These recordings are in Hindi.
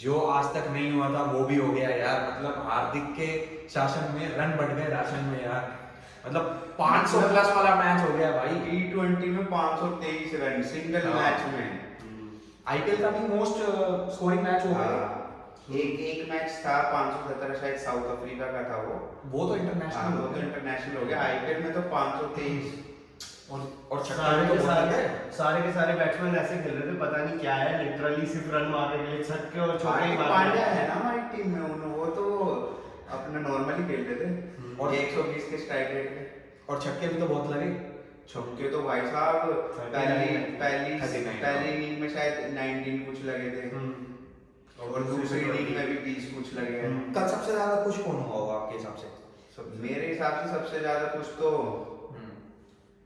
जो आज तक नहीं हुआ था वो भी हो गया यार। मतलब हार्दिक के शासन में रन बढ़ गए राशन में यार। मतलब 500 प्लस वाला मैच हो गया भाई। T20 में 523 रन सिंगल हाँ। मैच में। आईपीएल का भी मोस्ट स्कोरिंग मैच हो गया। एक मैच था 517 शायद साउथ अफ्रीका का था वो तो हाँ, इंटरनेशनल वो तो इंटरनेशनल हो गया। आईपीएल में तो 523 और छक्के सारे भी तो के बहुत सारे लगे। सारे के सारे बैट्समैन ऐसे खेल रहे थे, पता नहीं क्या है, लिटरली सिर्फ रन मारने के लिए छक्के और चौके ही हार्दिक मारने पांड्या के है लिए। ना हमारी टीम में वो तो अपना नॉर्मली खेलते थे और 120 के स्ट्राइक रेट पे। और छक्के भी तो बहुत लगे। छक्के तो भाई साहब पहली 39 पहली इनिंग में शायद 19 कुछ लगे थे और दूसरी इनिंग में भी 20 कुछ लगे हैं। कल सबसे ज्यादा खुश कौन हुआ होगा आपके हिसाब से? मेरे हिसाब से सबसे ज्यादा कुछ तो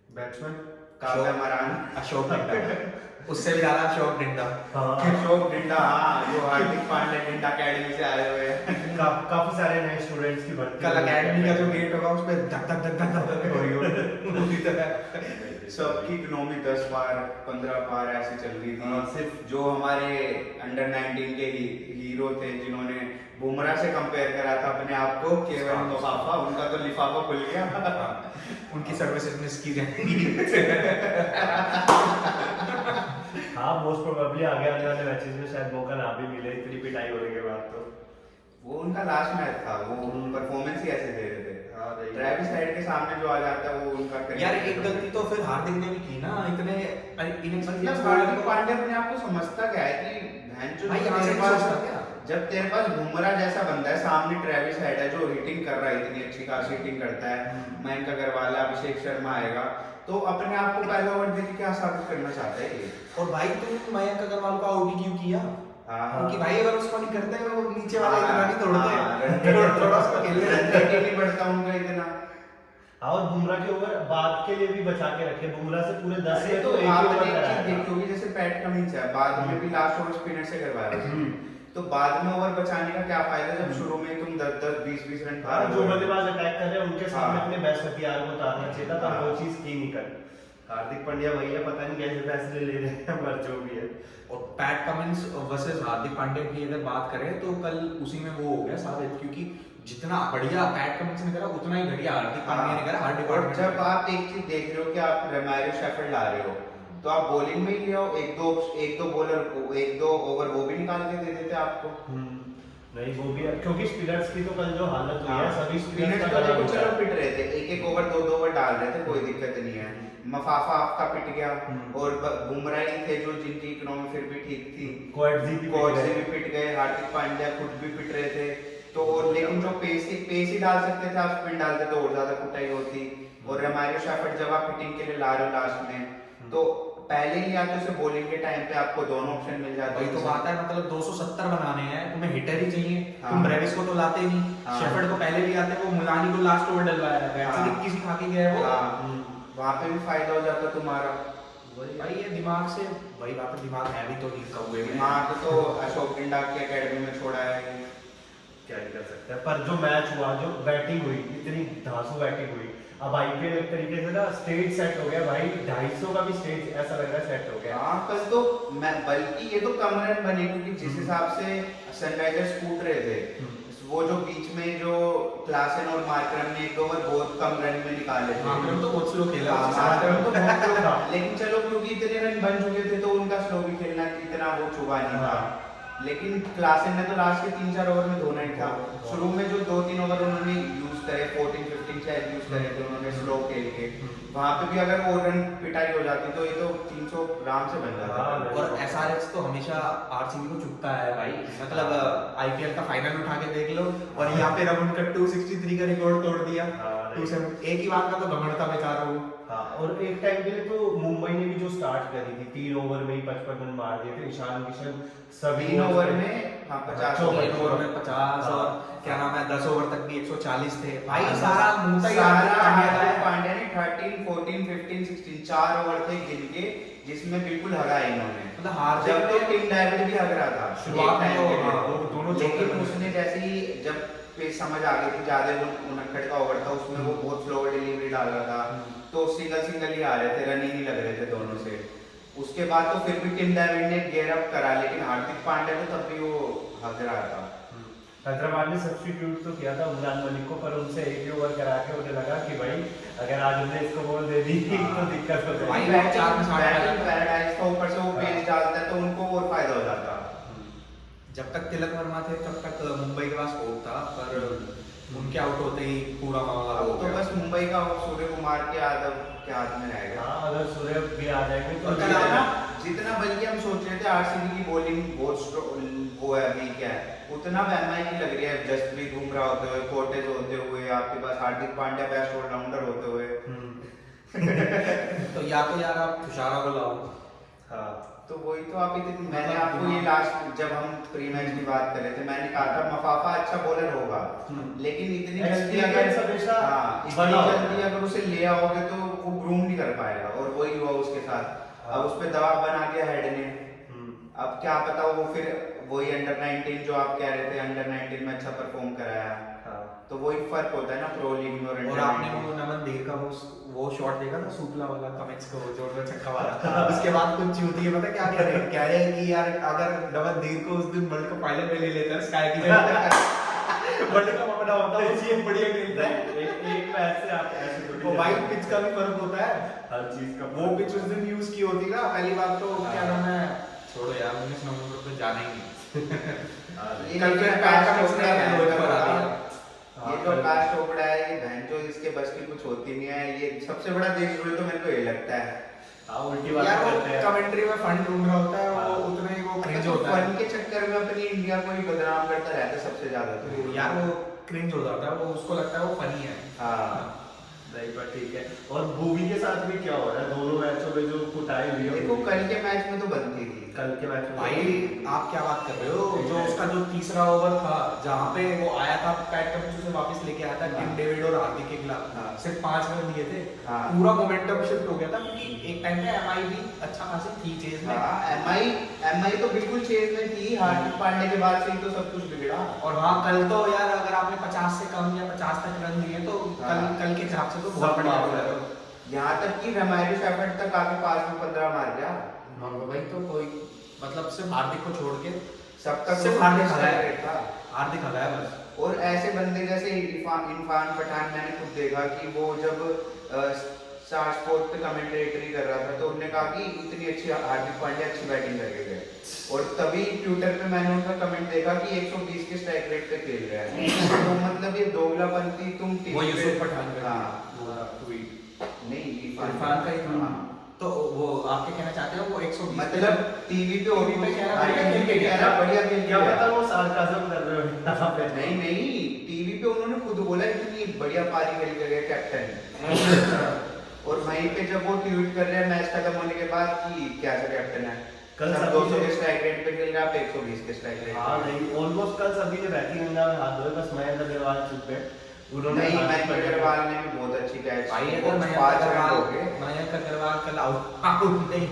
बैट्समैन काव्या मरान, अशोक डिंडा। उससे भी ज्यादा अशोक डिंडा। अशोक डिंडा, हाँ जो हार्दिक पांड्या डिंडा अकेडमी से आए हुए हैं। काफी सारे नए स्टूडेंट्स की भर्ती कल हुई है। अकेडमी का जो गेट होगा उस पे धक धक धक धक धक हो रही होगी उसी तरह। सबकी इकोनॉमी 10 बार 15 बार ऐसी चल रही हाँ, थी। सिर्फ जो हमारे अंडर 19 के हीरो थे जिन्होंने बुमराह से कंपेयर करा था अपने आप को, केवल लिफाफा, उनका तो लिफाफा खुल गया। उनकी सर्विसेज मिस की जाएंगी। हाँ, मोस्ट प्रोबेबली आगे आने वाले मैचेस में शायद मौका ना भी मिले इतनी पिटाई होने के बाद। तो वो उनका लास्ट मैच था, वो परफॉर्मेंस ही ऐसे दे रहे थे। ट्रेविस हेड के सामने जो आ जाता है वो उनका यार एक गलती तो फिर हार्दिक ने भी की ना, इतने मतलब हार्दिक पांड्या अपने आप को समझता क्या है कि बहन जो भाई यहाँ से तेरे नहीं पास सोचता क्या? जब तेरे पास बुमराह जैसा बंदा है, सामने ट्रेविस हेड है जो हिटिंग कर रहा है, इतनी अच्छी खासी हिटिंग करता है, मयंक अग्रवाल, अभिषेक शर्मा आएगा, तो अपने आप को पहला ओवर देके क्या साबित करना चाहता है ये? और भाई तुम मयंक अग्रवाल को आउट क्यों किया? हाँ, क्योंकि भाई अगर उसको नहीं करते वो नीचे वाला हाँ, इतना नहीं तोड़ते। हाँ, थोड़ा उसको खेलने देते। रन नहीं बढ़ता उनका इतना। हाँ, और बुमराह के ओवर बाद के लिए भी बचा के रखे, बुमराह से पूरे 10 अरे में तो तो एक ही आपने ओवर एक चीज कराया देखी था। होगी, जैसे पैट कमिंस है, बाद में भी लास्ट ओवर स्पिनर से करवाया, तो बाद में ओवर बचाने का क्या फायदा जब शुरू में तुम 10-10 20-20 रन खा हाँ, रहे जो हो। बल्लेबाज अटैक कर रहे हैं उनके सामने हाँ। अपने बेस्ट हथियार को उतारना चाहिए था, हाँ। तो वो चीज की नहीं कर। हार्दिक पांड्या वही है, पता नहीं कैसे फैसले ले रहे हैं, पर जो भी है। और PAT Cummins versus Hardik Pandya की अगर बात करें तो कल उसी में वो हो गया साबित, क्योंकि जितना बढ़िया पैट कमिंस ने करा उतना ही घटिया हार्दिक पांड्या ने करा। हार्दिक और पांड्या जब आप एक चीज देख रहे हो कि आप रेमारियो शेफिल्ड ला रहे हो, तो आप बॉलिंग में ही ले आओ, एक दो बॉलर को एक दो ओवर वो भी निकाल के दे देते आपको। नहीं, वो भी है क्योंकि स्पिनर्स की तो कल जो हालत हुई है, सभी स्पिनर्स स्पिनर्स तो का देखो गला चलो घोटा है। पिट रहे थे, एक ओवर दो ओवर डाल रहे थे, कोई दिक्कत नहीं है। मफाफा आपका पिट गया और बुमराह ही थे जो जिनकी इकोनॉमी फिर भी ठीक थी, कोएट्जी भी कोच पिट से गए। भी पिट गए, हार्दिक पांड्या खुद भी पिट रहे थे, तो लेकिन जो पेस ही डाल सकते थे आप स्पिन डालते तो और ज्यादा कुटाई होती। और रेमारियो शेफिल्ड जब आप हिटिंग के लिए ला रहे हो लास्ट में, तो पहले ही या तो उसे बॉलिंग के टाइम पे आपको दोनों ऑप्शन मिल जाते वही तो बात है, मतलब 270 बनाने हैं, तुम्हें हिटर ही चाहिए। हाँ। तुम ब्रेविस को तो लाते ही नहीं। हाँ। शेफर्ड को पहले भी आते, वो मुलानी को लास्ट ओवर डलवाया है, वैसे हाँ। ही किसी खा के गया है वो। हाँ, वहाँ पे भी फायदा हो जाता तुम्हारा। भाई ये दिमाग से, वही बात है, दिमाग है भी तो नहीं कौवे में। दिमाग तो अशोक डिंडा की एकेडमी में छोड़ा है। क्या ही कर सकते हैं, पर जो मैच हुआ, जो बैटिंग हुई, इतनी धांसू बैटिंग हुई। अब आईपीएल एक तरीके से ना स्टेज सेट हो गया भाई, 250 का भी स्टेज ऐसा लग रहा है सेट हो गया। हाँ, कल तो मैं बल्कि ये तो कम रन बने, क्योंकि जिस हिसाब से सनराइजर्स कूद रहे थे, वो जो बीच में जो क्लासन और मार्करम ने एक ओवर बहुत कम रन में निकाले थे। मार्करम तो बहुत स्लो खेला। हाँ, मार्करम तो बहुत स्लो था, लेकिन चलो क्योंकि इतने रन बन चुके थे तो उनका स्लो भी खेलना इतना वो चुभा नहीं था। लेकिन क्लासन ने तो लास्ट के 3-4 ओवर में धोना ही था। शुरू में जो 2-3 ओवर उन्होंने यूज करे, 14-15 शायद यूज करे थे उन्होंने स्लो खेल के, वहां पे भी अगर वो रन पिटाई हो जाती तो ये तो 300 आराम से बन जाता। और एसआरएच तो हमेशा आरसीबी को चुपता है भाई, मतलब आईपीएल का फाइनल उठा के देख लो, और यहाँ पे अब उनका 263 का रिकॉर्ड तोड़ दिया। 270 एक ही बात का तो घमंड था बेचारा वो। हाँ, और एक टाइम के लिए तो मुंबई ने भी जो स्टार्ट करी थी, 3 ओवर में ही 55 रन मार दिए थे। ईशान किशन सभी 3 ओवर में 50 3 ओवर में 50 और क्या नाम है 10 ओवर तक भी 140 थे भाई। हाँ, सारा मुंह ही हार्दिक पांड्या ने 13, 14, 15, 16 4 ओवर थे गिन के, जिसमें बिल्कुल हरा इन्होंने। मतलब हार्दिक जब तो टिम डेविड भी हग रहा था शुरुआत में, एक time के लिए। हाँ, वो दोनों लेकिन चौके उसने जैसे ही जब पेस समझ आ गई थी, ज्यादा उनखड़ का ओवर था, उसमें वो बहुत स्लो डिलीवरी डाल रहा था, तो सिंगल ही आ रहे थे, रन ही नहीं लग रहे थे दोनों से। उसके बाद तो फिर भी टिम डेविड ने गेयर अप करा, लेकिन हार्दिक पांड्या तो तब भी वो भाग रहा था। हैदराबाद ने सब्स्टिट्यूट तो किया था उमरान मलिक को, पर उनसे एक ही ओवर करा के उन्हें लगा कि भाई अगर आज हमने इसको बॉल दे दी तो दिक्कत हो भाई जाएगी। वो चार में साठ बैटिंग डाला। पैराडाइज का ऊपर से वो पेस डालता है तो उनको और फायदा हो जाता। जब तक तिलक वर्मा थे तब तक मुंबई के पास स्कोप था, पर उनके आउट होते ही पूरा मामला अब हो तो गया। बस मुंबई का सूर्य कुमार के यादव के हाथ में रहेगा। हाँ, अगर सूर्य भी आ जाएंगे तो और कल ये- आना जितना बल्कि हम सोच रहे थे आरसीबी की बॉलिंग बहुत वो है अभी क्या है, उतना एमआई की लग रही है। जसप्रीत बुमराह होते हुए, कोर्टेज होते हुए, आपके पास हार्दिक पांड्या बेस्ट ऑलराउंडर होते हुए। तो या तो यार आप तुषारा को लाओ। हाँ, तो वही तो आप इतनी, मैंने आपको ये लास्ट जब हम प्री मैच की बात कर रहे थे मैंने कहा था मफाफा अच्छा बॉलर होगा, लेकिन इतनी जल्दी अगर Experience हमेशा इतनी बनाओ। जल्दी अगर उसे ले आओगे तो वो ग्रूम नहीं कर पाएगा, और वही हुआ उसके साथ। अब उस पर दबाव बना दिया हेड ने, अब क्या पता वो फिर वही अंडर 19 जो आप कह रहे थे अंडर 19 में अच्छा परफॉर्म कराया, हाँ। तो वही फर्क होता है ना प्रो लीग में और और अंडर आपने 19 वो नमन देर का वो शॉट देखा था सूपला वाला कमेंट्स को जोड़ में छक्का वाला। उसके बाद कुछ चूती है पता क्या कह रहे हैं कि यार अगर नमन देर को उस दिन वर्ल्ड कप फाइनल में ले लेता है स्काई की जगह वर्ल्ड कप अपना होता है ये बढ़िया खेलता है। एक मैच से आप ऐसे थोड़ी वो भाई पिच का भी फर्क होता है। हर चीज का वो पिच उस दिन यूज की होती ना पहली बात तो क्या नाम है, छोड़ो यार 19 नवंबर पे जाना ही नहीं। ये कल लेकिन फिर आकाश पैट का चोपड़ा उसने है, रोहित पर आ दिया। ये तो आकाश चोपड़ा है, ये बहन जो इसके बस की कुछ होती नहीं है, ये सबसे बड़ा देशद्रोही तो मेरे को ये लगता है। हाँ, उल्टी बात यार वो करते हैं। कमेंट्री में फन ढूंढ रहा होता है हाँ। वो उतना ही वो क्रिंज तो होता है। फन के चक्कर में अपनी इंडिया को ही बदनाम करता रहता है सबसे ज्यादा तो। यार वो क्रिंज हो जाता है, वो उसको लगता है वो फनी है। हाँ नहीं पर ठीक है। और भूवी के साथ भी क्या हो रहा है दोनों मैचों में जो कुटाई हुई है देखो कल के मैच में तो बनती थी। कल के मैच में भाई आप क्या बात कर रहे हो, जो उसका जो तीसरा ओवर था जहाँ पे वो आया था पैट कमिंस से वापस लेके आया था टिम डेविड और हार्दिक के खिलाफ, हाँ। सिर्फ 5 रन दिए थे। हाँ। पूरा मोमेंटम शिफ्ट हो गया था क्योंकि एक टाइम पे एमआई भी अच्छा खासी थी चेज में। हाँ एमआई तो बिल्कुल चेज में थी, हार्दिक पांड्या के बाद से ही तो सब कुछ बिगड़ा। और हाँ कल तो यार अगर आपने 50 से कम या 50 तक रन दिए तो हाँ। कल के हिसाब से तो बहुत बढ़िया हो रहा है। यहाँ तक कि रमायरी शेफर्ड तक आके 5 में 15 मार गया। भाई तो कोई मतलब सिर्फ हार्दिक को छोड़ के सबका सिर्फ हार्दिक हलाया था। हार्दिक हलाया बस। और ऐसे बंदे जैसे इरफान पठान, मैंने खुद देखा कि वो जब स्टार स्पोर्ट पे कमेंटेटरी कर रहा था तो उन्होंने कहा कि इतनी अच्छी हार्दिक पांड्या अच्छी बैटिंग करके गए, और तभी ट्विटर पे मैंने उनका कमेंट देखा कि 120 के स्ट्राइक रेट पे खेल रहे हैं। तो मतलब ये दोगलापंती तुम वो यूसुफ पठान का हाँ ट्वीट नहीं इरफान का ही था। हाँ। तो वो आपके कहना चाहते हो वो 120 मतलब टीवी पे टीवी पे कह रहा बढ़िया खेल के गया। बढ़िया खेल के क्या गया। पता वो सार्काज्म कर रहे हो यहाँ पे। नहीं नहीं टीवी पे उन्होंने खुद बोला इतनी बढ़िया पारी खेल के गए कैप्टन। और वहीं पे जब वो ट्वीट कर रहे हैं मैच खत्म होने के बाद कि क्या सा कैप्टन है, कल सब सभी 200 ने- के स्ट्राइक रेट पे खेल रहे हैं, आप 120 के स्ट्राइक रेट हाँ पे। नहीं ऑलमोस्ट कल सभी ने बैटिंग अंदाज में हाथ धोए, बस मयंक अग्रवाल चुप गए। उन्होंने नहीं हाथ मयंक पकड़े। अग्रवाल ने भी बहुत अच्छी कैच भाई की, अगर वो मयंक 5 रन हो गए। अग्रवाल कल आउट नहीं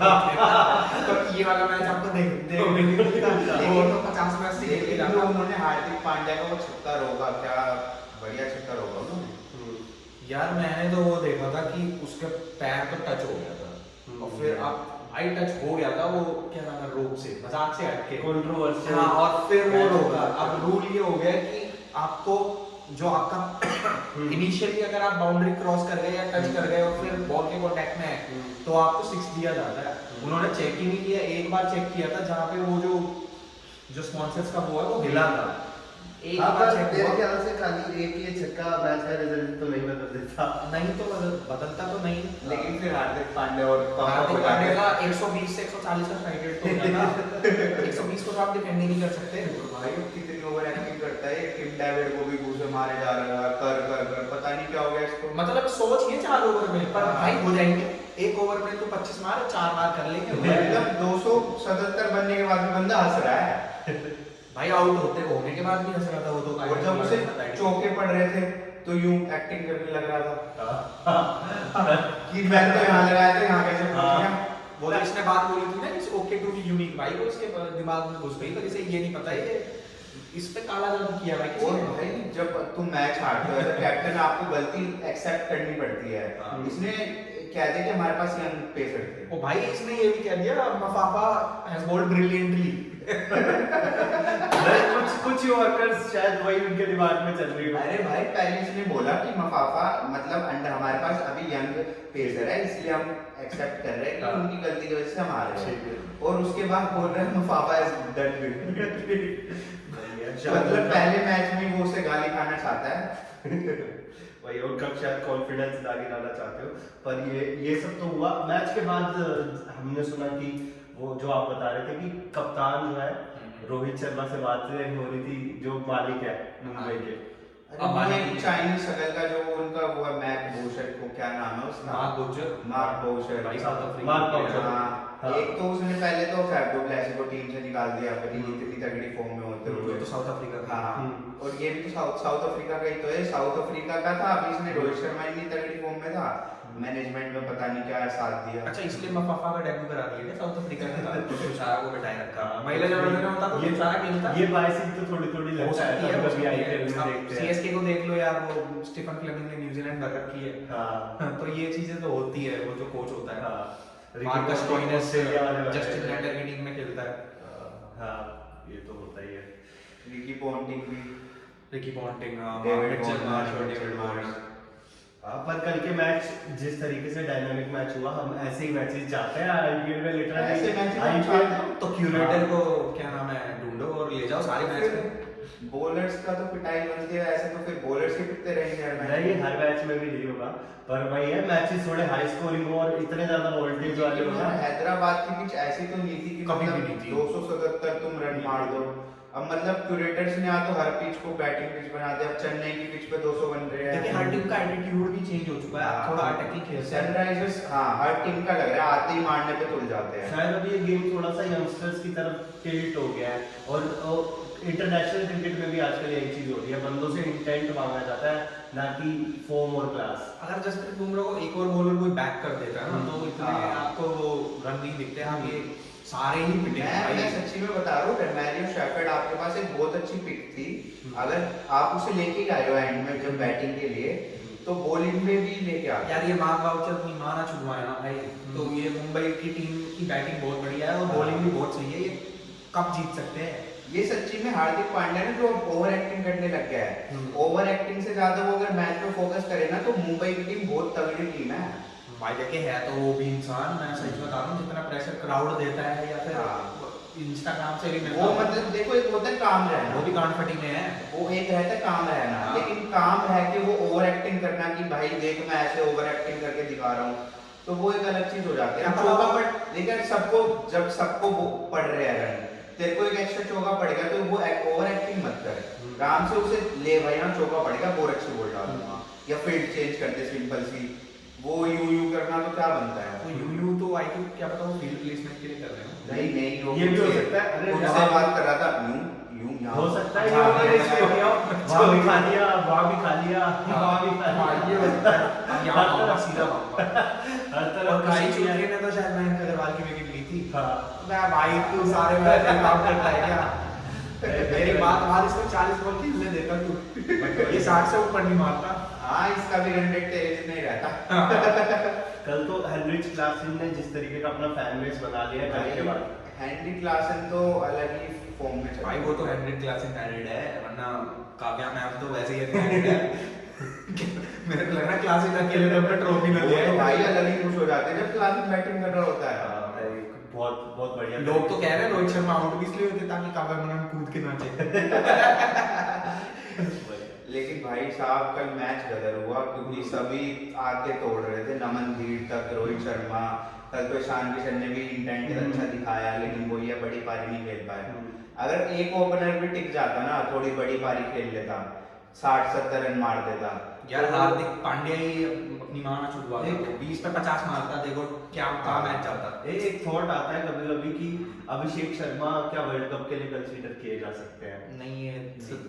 तो ये वाला मैच आपको देखने को नहीं मिलता। वो तो 50 में 80 खेल के लेकिन जाता। जो उन्होंने हार्दिक पांड्या का वो छक्का रोका, क्या बढ़िया छक्का रोका उन्होंने। यार मैंने तो वो देखा था कि उसके पैर तो टच हो गया था और फिर अब आई टच हो गया था वो क्या नाम है रोप से मजाक से हटके Controversial। हाँ और फिर वो रोका। अब रूल ये हो गया कि आपको जो आपका इनिशियली अगर आप बाउंड्री क्रॉस कर गए या टच कर गए और फिर बॉल के कांटेक्ट में है तो आपको 6 दिया जाता है। उन्होंने चेक ही नहीं किया, एक बार चेक किया था जहाँ पे वो जो स्पॉन्सर्स का वो है वो हिला था, एक हाँ, बार पर चेक मेरे हुआ। ख्याल से खाली एक ये छक्का मैच का रिजल्ट तो नहीं बदल देता। नहीं तो बदलता तो नहीं, लेकिन फिर हार्दिक पांड्या और हार्दिक पांड्या का 120 से 140 का स्ट्राइक रेट तो होता था। 120 को तो आप डिफेंड ही नहीं कर सकते। भाई वो कितनी ओवर एक्टिंग करता है, टिम डेविड को भी घूसे मारे जा रहा है, कर पता नहीं क्या हो गया इसको। मतलब सोच ये 4 ओवर में पर भाई हो जाएंगे, एक ओवर में तो 25 मार 4 बार कर लेंगे मतलब 277 बनने के बाद भी बंदा हंस रहा है। भाई आउट होने के बाद भी हंस रहा था वो तो। और जब उसे चौके पड़ रहे थे तो यूं एक्टिंग करने लग रहा था कि मैं तो यहाँ लगाया था, यहाँ कैसे पहुंच गया। वो तो इसने बात बोली थी ना इस ओके टू की यूनिक भाई वो इसके दिमाग में घुस गई, पर इसे ये नहीं पता ये इस पे काला जादू किया भाई किसी और ने। भाई जब तुम मैच हारते हो एज अ कैप्टन आपको गलती एक्सेप्ट करनी पड़ती है। हाँ। इसने कह दिया कि हमारे पास यंग पेसर थे। ओ भाई इसने ये भी कह दिया मफाफा हैज बॉल्ड ब्रिलियंटली। नहीं, कुछ कुछ वर्कर्स शायद वही उनके दिमाग में चल रही हो। अरे भाई पहले इसने बोला कि मफाफा मतलब अंडर हमारे पास अभी यंग पेसर है इसलिए हम एक्सेप्ट कर रहे हैं कि हाँ। उनकी गलती की वजह से हम आ रहे ठीक है। हैं और उसके बाद बोल रहे हैं मफाफा इज डन मतलब पहले मैच में वो उसे गाली खाना चाहता है वही उनका शायद कॉन्फिडेंस दागी डालना चाहते हो। पर ये सब तो हुआ। मैच के बाद हमने सुना कि वो जो आप बता रहे थे कि कप्तान जो है रोहित शर्मा से बातें हो रही थी, जो मालिक है मुंबई के। अरे वो चाइनीज शक्ल का जो उनका वो है मैक बोशर को क्या नाम है उसका मार्क बोशर भाई साउथ अफ्रीका मार्क बोशर। हाँ, हाँ। एक तो उसने पहले तो फैफ डू प्लेसी को टीम से निकाल दिया अपनी इतनी तगड़ी फॉर्म में होते हुए तो साउथ अफ्रीका का हाँ और ये भी तो साउथ अफ्रीका का ही तो है, साउथ अफ्रीका का था। अभी इसने रोहित शर्मा इतनी तगड़ी फॉर्म में था, मैनेजमेंट में पता नहीं क्या साथ दिया। अच्छा इसलिए मफाफा का डेब्यू करा दिया क्या साउथ अफ्रीका का तो तुषारा को बिठाए रखा। महिला जब में होता तो तुषारा खेलता ये बाइसिंग तो थोड़ी थोड़ी हो लगता सकती है, है, हो कभी सकती आईपीएल में है। देखते हैं। सीएसके को देख लो यार, वो स्टीफन फ्लेमिंग ने न्यूजीलैंड भर रखी है। हाँ तो ये चीजें तो होती है, वो जो कोच होता है हाँ मार्कस स्टोइनिस ऑस्ट्रेलिया वाले जस्टिन लैंडर की टीम में खेलता है। हाँ ये तो होता ही है। रिकी पॉन्टिंग भी, Ricky Ponting, David Mitchell Marsh और मिचेल डेविड मार्श। मार्श। हाँ, पर कल के मैच जिस तरीके से डायनामिक मैच हुआ, हम ऐसे ही मैचेस चाहते हैं आईपीएल में लिटरली। ऐसे matches हम आईपीएल चाहते हैं। तो क्यूरेटर को क्या नाम है ढूंढो और ले जाओ सारे मैच में। बॉलर्स का तो पिटाई बनती है, ऐसे तो फिर बॉलर्स ही पिटते रहेंगे हर मैच नहीं हर मैच में भी नहीं होगा, पर वही है मैचेस थोड़े हाई स्कोरिंग हो और इतने ज्यादा वोल्टेज वाले हो ना। हैदराबाद की पिच ऐसी तो नहीं थी कि कभी भी मतलब नहीं थी। 277 तुम रन मार दो। अब मतलब क्यूरेटर्स ने आ तो हर पिच को बैटिंग पिच बना दिया। अब चेन्नई की पिच पे 200 बन रहे हैं। देखिए हर टीम का एटीट्यूड भी चेंज हो चुका है, अब थोड़ा अटैकिंग खेलते हैं। सनराइजर्स हाँ हर टीम का लग रहा है आते ही मारने पे तुल जाते हैं। शायद अभी ये गेम थोड़ा सा यंगस्टर्स की तरफ टिल्ट हो गया है और इंटरनेशनल क्रिकेट में भी आजकल यही चीज हो रही है, बंदों से इंटेंट मांगा जाता है ना कि फॉर्म और क्लास। अगर जसप्रीत बुमराह को एक और बॉलर कोई बैक कर देता है ना तो इतने हाँ। आपको वो रन नहीं दिखते। आप ये सारे ही पिटेंगे मैं भाई। सच्ची में बता रहा हूँ मैरियो शेफर्ड आपके पास एक बहुत अच्छी पिक थी। अगर आप उसे लेके गए हो एंड में जब बैटिंग के लिए तो बॉलिंग में भी लेके आ गए। यार ये मार्क वाउचर अपनी मां ना छुड़वाए ना भाई। तो ये मुंबई की टीम की बैटिंग बहुत बढ़िया है और बॉलिंग भी बहुत सही है, ये कप जीत सकते हैं। ये सच्ची में हार्दिक पांड्या ने जो ओवर एक्टिंग करने लग गया है, ओवर एक्टिंग से ज्यादा वो अगर मैच पे फोकस करे ना तो मुंबई की टीम बहुत तगड़ी टीम है। भाई देखे है तो वो भी इंसान, मैं सच बता रहा हूँ, जितना प्रेशर क्राउड देता है या फिर इंस्टाग्राम से भी मिलता वो है, मतलब देखो एक होता है काम रहना, वो भी गांड फटी में है। वो एक रहता है काम रहना, हाँ। लेकिन काम है कि वो ओवर एक्टिंग करना कि भाई देख मैं ऐसे ओवर एक्टिंग करके दिखा रहा हूँ, तो वो एक अलग चीज हो जाती है। हाँ। चौका पड़ लेकिन सबको जब सबको वो पड़ रहे हैं रन, तेरे को एक एक्स्ट्रा चौका पड़ेगा तो वो ओवर एक्टिंग मत कर, आराम से उसे ले भाई ना चौका पड़ेगा बहुत अच्छी बोल डालूंगा या फील्ड चेंज कर दे सिंपल सी। वो यू करना तो क्या बनता है? तो यू तो आई थिंक क्या पता वो फील्ड प्लेसमेंट के लिए कर रहे हो। नहीं वो ये भी हो सकता है। अरे उनसे जहाँ- बात कर रहा था यूं यहाँ हो सकता है हाँ, ये इसलिए किया, वहाँ भी खा लिया, वहाँ भी खा लिया, वहाँ भी खा हाँ, ये लिया। होता है। अब यहाँ आऊंगा, सीधा आऊंगा। हर तरफ और काई खुशी है। चुनरी ने तो शायद मयंक अग्रवाल की विकेट ली थी। हाँ। मैं भाई तू सारे मैच में काम करता है क्या? मेरी बात इसको 40 बॉल खेलने देता तू, ये 60 से ऊपर नहीं मारता। हाँ इसका भी रन रेट तेरे जितना ही रहता। कल तो हेनरिच क्लासन ने जिस तरीके का अपना फैन बेस बना लिया है कल के बाद। हेनरी क्लासन तो अलग ही फॉर्म में चल भाई वो तो 100 क्लासिक कैंडिडेट है, वरना काव्या मैम तो वैसे ही कैंडिडेट है। मेरे को लग रहा है क्लासिक अकेले तो अपना ट्रॉफी ना वो दिया तो है भाई अलग ही खुश हो जाते हैं जब क्लासन बैटिंग कर रहा होता है। बहुत बहुत बढ़िया। लोग तो कह रहे हैं रोहित शर्मा आउट भी इसलिए होते ताकि काव्या मैम कूद के नाचे। लेकिन भाई साहब कल मैच गदर हुआ क्योंकि सभी आके तोड़ रहे थे, नमन धीर तक, रोहित शर्मा, कल तो ईशान किशन ने भी इंटेंट अच्छा दिखाया लेकिन वो ये बड़ी पारी नहीं खेल पाया। अगर एक ओपनर भी टिक जाता ना, थोड़ी बड़ी पारी खेल लेता, 60-70 रन मार देता। यार हार्दिक पांड्या ही अपनी मां ना छुड़वा दे, 20 पे 50 मारता, देखो क्या मैच जाता। एक थॉट आता है कभी कभी कि अभिषेक शर्मा क्या वर्ल्ड कप के लिए कंसीडर किए जा सकते हैं? नहीं है,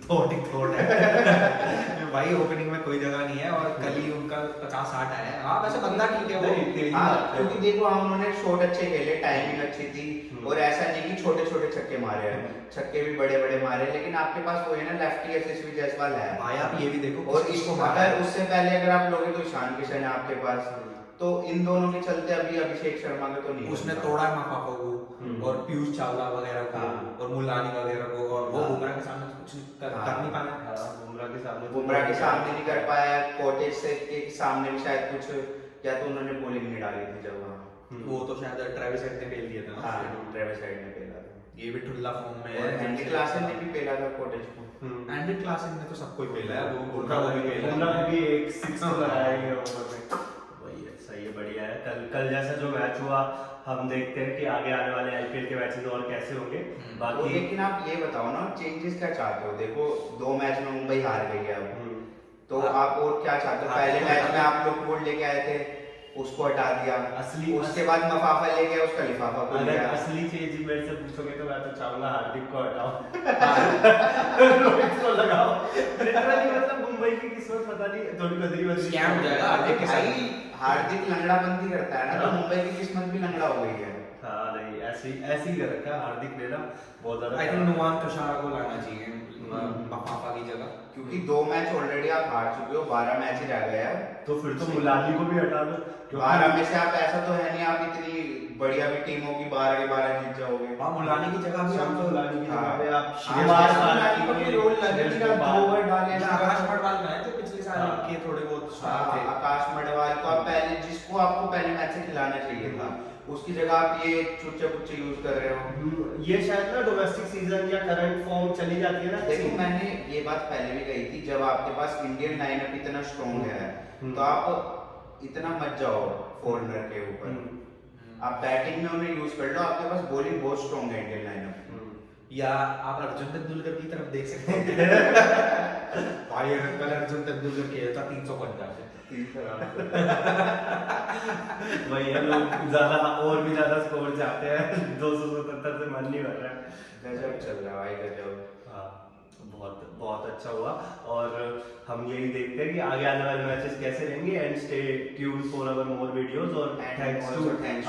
थॉट ही थॉट है। भाई ओपनिंग में कोई जगह नहीं है और कल ही उनका 50-60 आया है। हाँ वैसे बंदा ठीक है वो, नहीं, तेजी हाँ बात है। क्योंकि देखो हम उन्होंने शॉट अच्छे खेले, टाइमिंग अच्छी थी और ऐसा नहीं कि छोटे छोटे छक्के मारे हैं, छक्के भी बड़े बड़े मारे, लेकिन आपके पास वो है ना लेफ्टी यशस्वी जायसवाल है। भाई आप ये भी देखो और किसको इसको मारा है। अगर उससे पहले अगर आप लोगे तो ईशान किशन है आपके पास, तो इन दोनों के चलते अभी अभिषेक शर्मा के तो नहीं उसने बनता। तोड़ा है मफाफा को और पीयूष चावला वगैरह को हाँ। और मुलानी वगैरह को, और वो हाँ। बुमराह के सामने कुछ कर नहीं पाया। हाँ, बुमराह के सामने बुमराह के सामने नहीं कर पाया, कॉटेज से के सामने भी शायद कुछ, या तो उन्होंने बॉलिंग नहीं डाली थी जब वहाँ। वो तो शायद ट्रेविस हेड ने फेल दिया था ना। हाँ, ट्रेविस हेड ने पेला था। ये भी ठुल्ला फॉर्म में और है। एंडी क्लासन ने भी पेला था कॉटेज को। एंडी क्लासन ने तो सबको ही पेला है, वो बुमराह को भी पेला है। बुमराह ने भी एक 6 तो लगाया ही है ओवर में। वही है, सही है, बढ़िया है। कल जैसा जो मैच हुआ, हम देखते हैं कि आगे आने वाले आईपीएल के मैचेस और कैसे होंगे। तो बाकी लेकिन आप ये बताओ ना, चेंजेस क्या चाहते हो? देखो 2 मैच में मुंबई हार गई है अब, तो आप और क्या चाहते हो? पहले मैच में आप लोग गोल लेके आए थे, उसको हटा दिया, उसके बाद मफाफा ले गया, उसका लिफाफा खुल अगर गया। असली चीज मेरे से पूछोगे तो मैं तो चाहूंगा हार्दिक को हटाओ, रोहित को लगाओ। लिटरली मतलब मुंबई की किस्मत पता नहीं, थोड़ी बदली स्कैम हो जाएगा हार्दिक के साथ। हार्दिक लंगड़ापंती करता है ना, तो मुंबई की किस्मत भी लंगड़ा हो गई है। हाँ नहीं, ऐसे ही कर रखा है हार्दिक ने ना, बहुत ज्यादा। आई थिंक नुमान कशारा को लाना चाहिए मफाफा की जगह, क्योंकि 2 मैच ऑलरेडी आप हार चुके हो, 12 मैच ही रह गए हैं। तो फिर तो मुलानी को भी हटा दो, 12 में से आप, ऐसा तो है नहीं आप इतनी बढ़िया भी टीम होगी 12 के 12 जीत जाओगे। हाँ, मुलानी की जगह भी शम्स मुलानी की जगह पे आप आकाश मुलानी को भी रोल लगेगा, 2 ओवर डाले। आकाश मडवाल गए थे पिछले साल के, थोड़े बहुत थे। आकाश मडवाल को आप पहले, जिसको आपको पहले मैच से खिलाना चाहिए था, उसकी जगह आप ये चुच्चे पुच्चे यूज कर रहे हो। ये शायद ना डोमेस्टिक सीजन या करंट फॉर्म चली जाती है ना। देखो मैंने ये बात पहले भी कही थी, जब आपके पास इंडियन लाइनअप इतना स्ट्रॉन्ग है तो आप इतना मत जाओ फॉरनर के ऊपर। आप बैटिंग में उन्हें यूज कर लो, आपके पास बॉलिंग बहुत स्ट्रॉन्ग है इंडियन लाइनअप। या आप अर्जुन तेंदुलकर की तरफ देख सकते हैं। भाई अगर कल अर्जुन तेंदुलकर खेलता 350 वही है, लोग ज्यादा और भी ज्यादा स्कोर चाहते हैं। 277 से मन नहीं भर रहा है। गजब चल रहा है भाई, गजब। हाँ, बहुत बहुत अच्छा हुआ। और हम यही देखते हैं कि आगे आने वाले मैचेस कैसे रहेंगे। And stay tuned for our more videos, और thanks to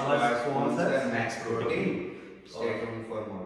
our sponsor Max Protein. Stay tuned for more.